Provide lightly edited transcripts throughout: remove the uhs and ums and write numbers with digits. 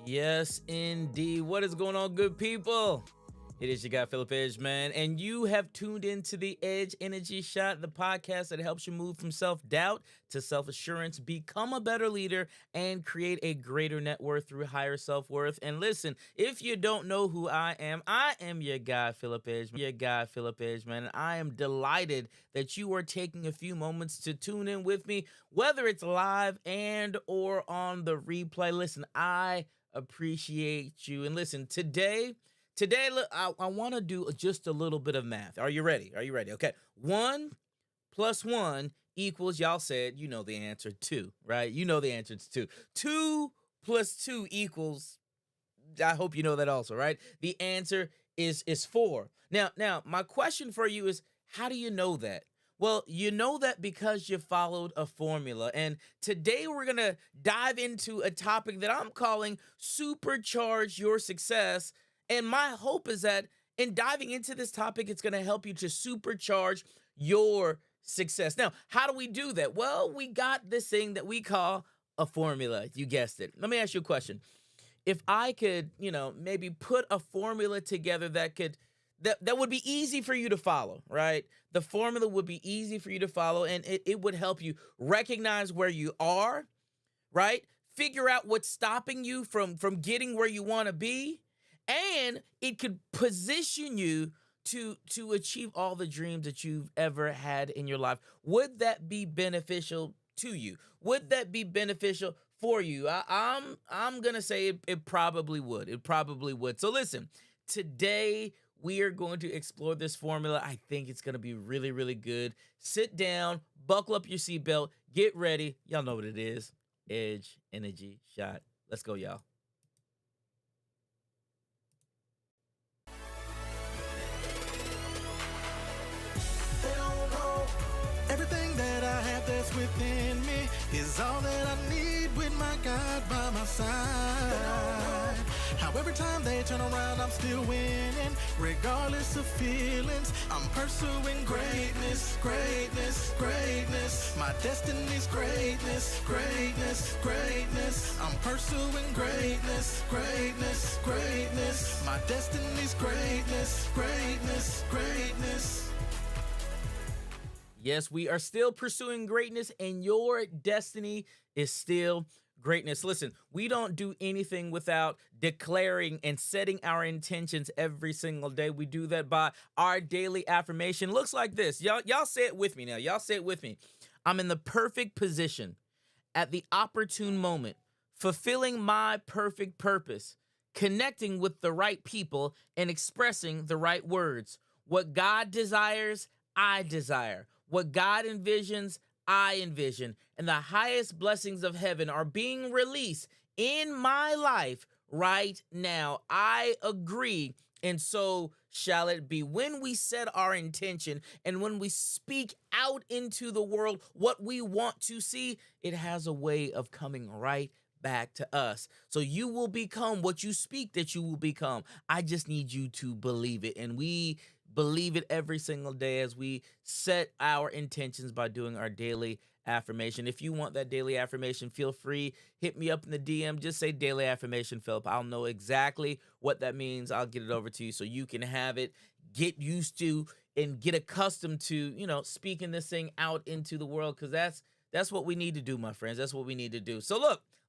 Yes, indeed. What is going on, good people? It is your guy, Philip Edge, man, and you have tuned into the Edge Energy Shot, the podcast that helps you move from self-doubt to self-assurance, become a better leader, and create a greater net worth through higher self-worth. And listen, if you don't know who I am your guy, Philip Edge, man, and I am delighted that you are taking a few moments to tune in with me, whether it's live and or on the replay. Listen, I appreciate you. And listen, Today, look, I want to do just a little bit of math. Are you ready? Okay. 1 plus 1 equals, y'all said, you know the answer, 2, right? You know the answer is 2. 2 plus 2 equals, I hope you know that also, right? The answer is 4. Now, my question for you is, how do you know that? Well, you know that because you followed a formula. And today we're going to dive into a topic that I'm calling Supercharge Your Success. And my hope is that in diving into this topic, it's going to help you to supercharge your success. Now, how do we do that? Well, we got this thing that we call a formula. You guessed it. Let me ask you a question. If I could, maybe put a formula together that would be easy for you to follow, right? The formula would be easy for you to follow, and it would help you recognize where you are, right? Figure out what's stopping you from getting where you want to be, and it could position you to achieve all the dreams that you've ever had in your life. Would that be beneficial to you? Would that be beneficial for you? I'm gonna say it probably would. It probably would. So listen, today we are going to explore this formula. I think it's gonna be really, really good. Sit down, buckle up your seatbelt, get ready. Y'all know what it is. Edge Energy Shot. Let's go, y'all. Everything that I have that's within me is all that I need with my God by my side. How every time they turn around, I'm still winning. Regardless of feelings, I'm pursuing greatness, greatness, greatness. My destiny's greatness, greatness, greatness. I'm pursuing greatness, greatness, greatness. My destiny's greatness, greatness, greatness. Yes, we are still pursuing greatness, and your destiny is still greatness. Listen, we don't do anything without declaring and setting our intentions every single day. We do that by our daily affirmation. Looks like this. Y'all say it with me now. Y'all say it with me. I'm in the perfect position at the opportune moment, fulfilling my perfect purpose, connecting with the right people, and expressing the right words. What God desires, I desire. What God envisions, I envision. And the highest blessings of heaven are being released in my life right now. I agree. And so shall it be. When we set our intention and when we speak out into the world what we want to see, it has a way of coming right back to us. So you will become what you speak that you will become. I just need you to believe it. And we believe it every single day as we set our intentions by doing our daily affirmation. If you want that daily affirmation, feel free, hit me up in the DM. Just say daily affirmation, Philip. I'll know exactly what that means. I'll get it over to you so you can have it, get used to, and get accustomed to, speaking this thing out into the world, because that's what we need to do, my friends. That's what we need to do. So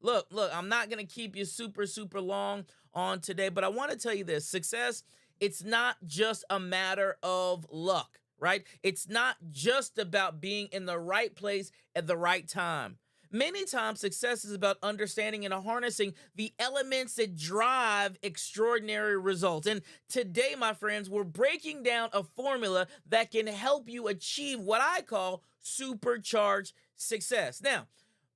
look, I'm not going to keep you super, super long on today, but I want to tell you this. Success, it's not just a matter of luck, right? It's not just about being in the right place at the right time. Many times, success is about understanding and harnessing the elements that drive extraordinary results. And today, my friends, we're breaking down a formula that can help you achieve what I call supercharged success. Now,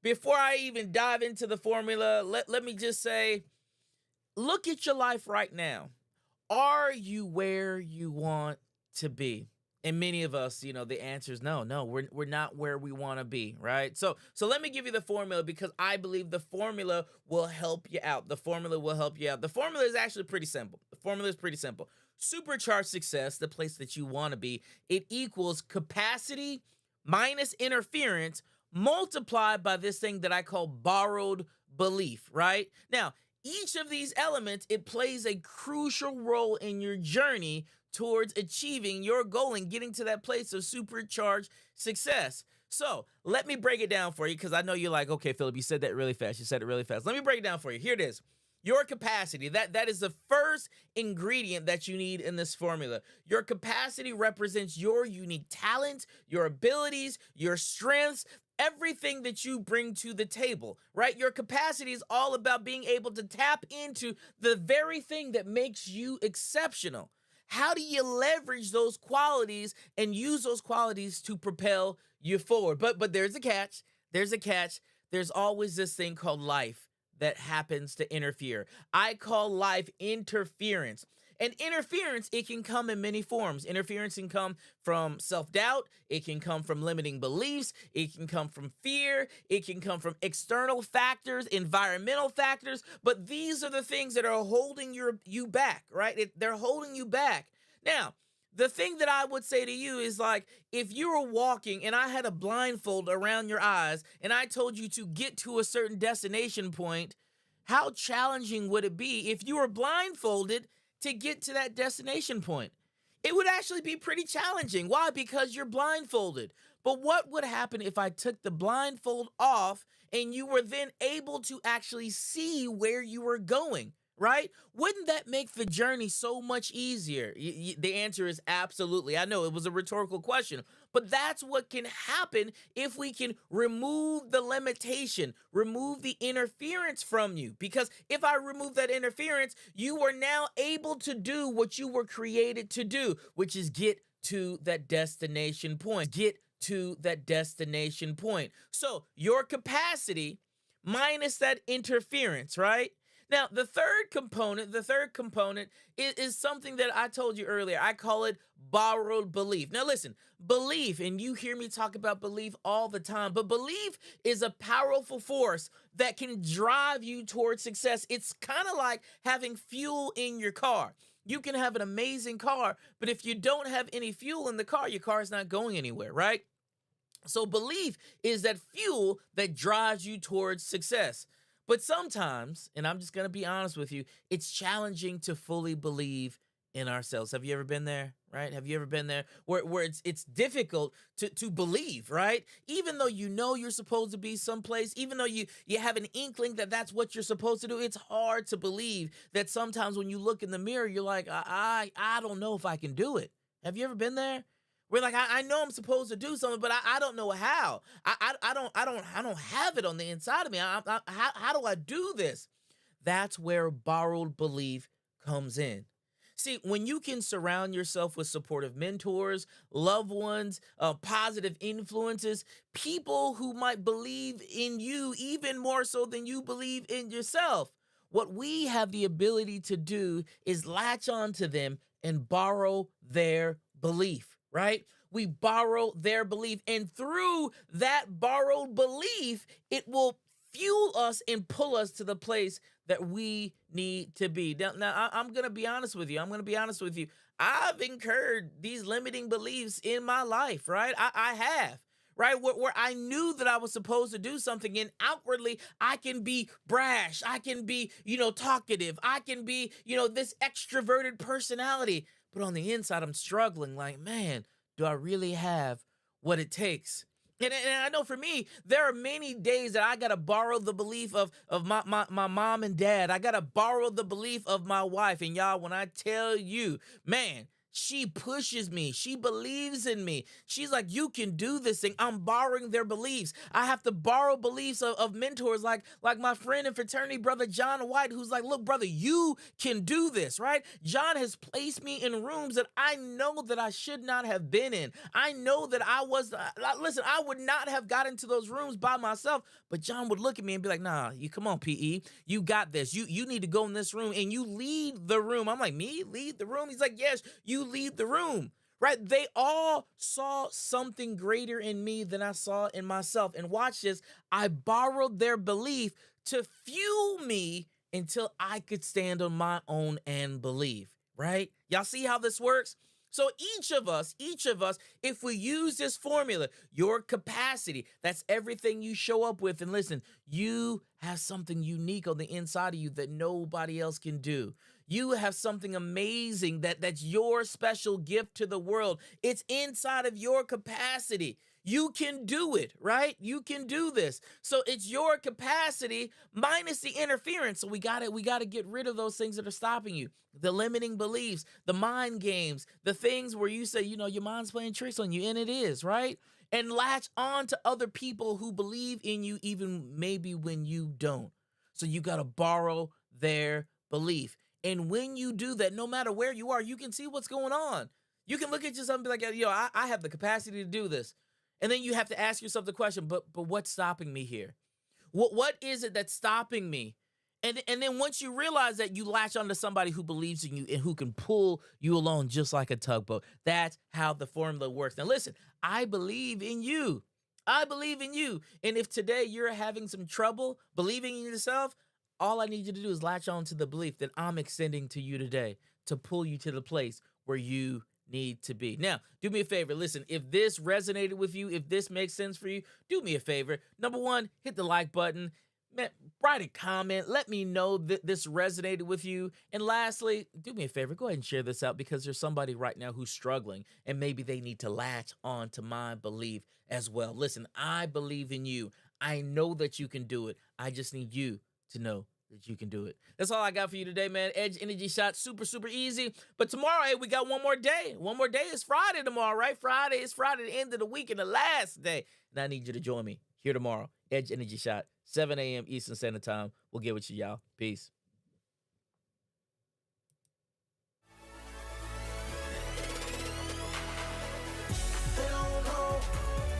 before I even dive into the formula, let me just say, look at your life right now. Are you where you want to be? And many of us, the answer is no, we're not where we want to be, right? So let me give you the formula, because I believe the formula will help you out. The formula will help you out. The formula is actually pretty simple. Supercharged success, the place that you want to be, it equals capacity minus interference multiplied by this thing that I call borrowed belief, right? Now, each of these elements, it plays a crucial role in your journey towards achieving your goal and getting to that place of supercharged success. So let me break it down for you, because I know you're like, okay, Philip, you said that really fast. You said it really fast. Let me break it down for you. Here it is. Your capacity, that is the first ingredient that you need in this formula. Your capacity represents your unique talents, your abilities, your strengths, everything that you bring to the table, right? Your capacity is all about being able to tap into the very thing that makes you exceptional. How do you leverage those qualities and use those qualities to propel you forward? But there's a catch. There's a catch. There's always this thing called life that happens to interfere. I call life interference. And interference, it can come in many forms. Interference can come from self-doubt. It can come from limiting beliefs. It can come from fear. It can come from external factors, environmental factors. But these are the things that are holding you back, right? They're holding you back. Now, the thing that I would say to you is, like, if you were walking and I had a blindfold around your eyes and I told you to get to a certain destination point, how challenging would it be if you were blindfolded to get to that destination point? It would actually be pretty challenging. Why? Because you're blindfolded. But what would happen if I took the blindfold off and you were then able to actually see where you were going? Right? Wouldn't that make the journey so much easier? The answer is absolutely. I know it was a rhetorical question, but that's what can happen if we can remove the limitation, remove the interference from you. Because if I remove that interference, you are now able to do what you were created to do, which is get to that destination point. Get to that destination point. So your capacity minus that interference, right? Now, the third component is something that I told you earlier. I call it borrowed belief. Now, listen, belief, and you hear me talk about belief all the time, but belief is a powerful force that can drive you towards success. It's kind of like having fuel in your car. You can have an amazing car, but if you don't have any fuel in the car, your car is not going anywhere, right? So belief is that fuel that drives you towards success. But sometimes, and I'm just going to be honest with you, it's challenging to fully believe in ourselves. Have you ever been there, right? Have you ever been there where it's difficult to believe, right? Even though you know you're supposed to be someplace, even though you have an inkling that that's what you're supposed to do, it's hard to believe that sometimes when you look in the mirror, you're like, I don't know if I can do it. Have you ever been there? We're like, I know I'm supposed to do something, but I don't know how. I don't have it on the inside of me. How do I do this? That's where borrowed belief comes in. See, when you can surround yourself with supportive mentors, loved ones, positive influences, people who might believe in you even more so than you believe in yourself, what we have the ability to do is latch on to them and borrow their belief. Right? We borrow their belief, and through that borrowed belief, it will fuel us and pull us to the place that we need to be. Now I'm going to be honest with you. I've incurred these limiting beliefs in my life, right? I have. Right? Where I knew that I was supposed to do something, and outwardly I can be brash. I can be, talkative. I can be, this extroverted personality. But on the inside, I'm struggling like, man, do I really have what it takes? And I know for me, there are many days that I got to borrow the belief of my mom and dad. I got to borrow the belief of my wife. And y'all, when I tell you, man, she pushes me. She believes in me. She's like, you can do this thing. I'm borrowing their beliefs. I have to borrow beliefs of mentors like my friend and fraternity brother, John White, who's like, look, brother, you can do this, right? John has placed me in rooms that I know that I should not have been in. I know that I would not have got into those rooms by myself, but John would look at me and be like, nah, you come on, PE. You got this. You need to go in this room and you lead the room. I'm like, me? Lead the room? He's like, yes, you lead the room, right? They all saw something greater in me than I saw in myself. And watch this. I borrowed their belief to fuel me until I could stand on my own and believe, right? Y'all see how this works? So each of us, if we use this formula, your capacity, that's everything you show up with. And listen, you have something unique on the inside of you that nobody else can do. You have something amazing that's your special gift to the world. It's inside of your capacity. You can do it, right? You can do this. So it's your capacity minus the interference. So we got to get rid of those things that are stopping you. The limiting beliefs, the mind games, the things where you say, your mind's playing tricks on you, and it is, right? And latch on to other people who believe in you even maybe when you don't. So you got to borrow their belief. And when you do that, no matter where you are, you can see what's going on. You can look at yourself and be like, I have the capacity to do this. And then you have to ask yourself the question, but what's stopping me here? What is it that's stopping me? And then once you realize that, you latch onto somebody who believes in you and who can pull you along just like a tugboat. That's how the formula works. Now listen, I believe in you. I believe in you. And if today you're having some trouble believing in yourself, all I need you to do is latch on to the belief that I'm extending to you today to pull you to the place where you need to be. Now, do me a favor. Listen, if this resonated with you, if this makes sense for you, do me a favor. Number one, hit the like button. Man, write a comment. Let me know that this resonated with you. And lastly, do me a favor. Go ahead and share this out, because there's somebody right now who's struggling and maybe they need to latch on to my belief as well. Listen, I believe in you. I know that you can do it. I just need you to know that you can do it. That's all I got for you today, man. Edge energy shot, super, super easy. But tomorrow, hey, we got one more day. One more day is Friday tomorrow, right? Friday is Friday, the end of the week and the last day. And I need you to join me here tomorrow. Edge energy shot, 7 a.m. Eastern Standard Time. We'll get with you, y'all. Peace. They don't know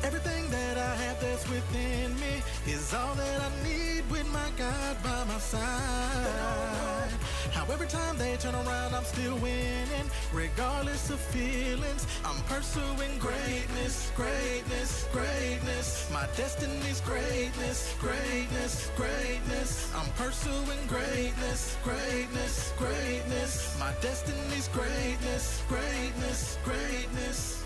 everything that I have that's within me is all that I need with my God by my side. How every time they turn around, I'm still winning, regardless of feelings. I'm pursuing greatness, greatness, greatness. My destiny's greatness, greatness, greatness. I'm pursuing greatness, greatness, greatness. My destiny's greatness, greatness, greatness.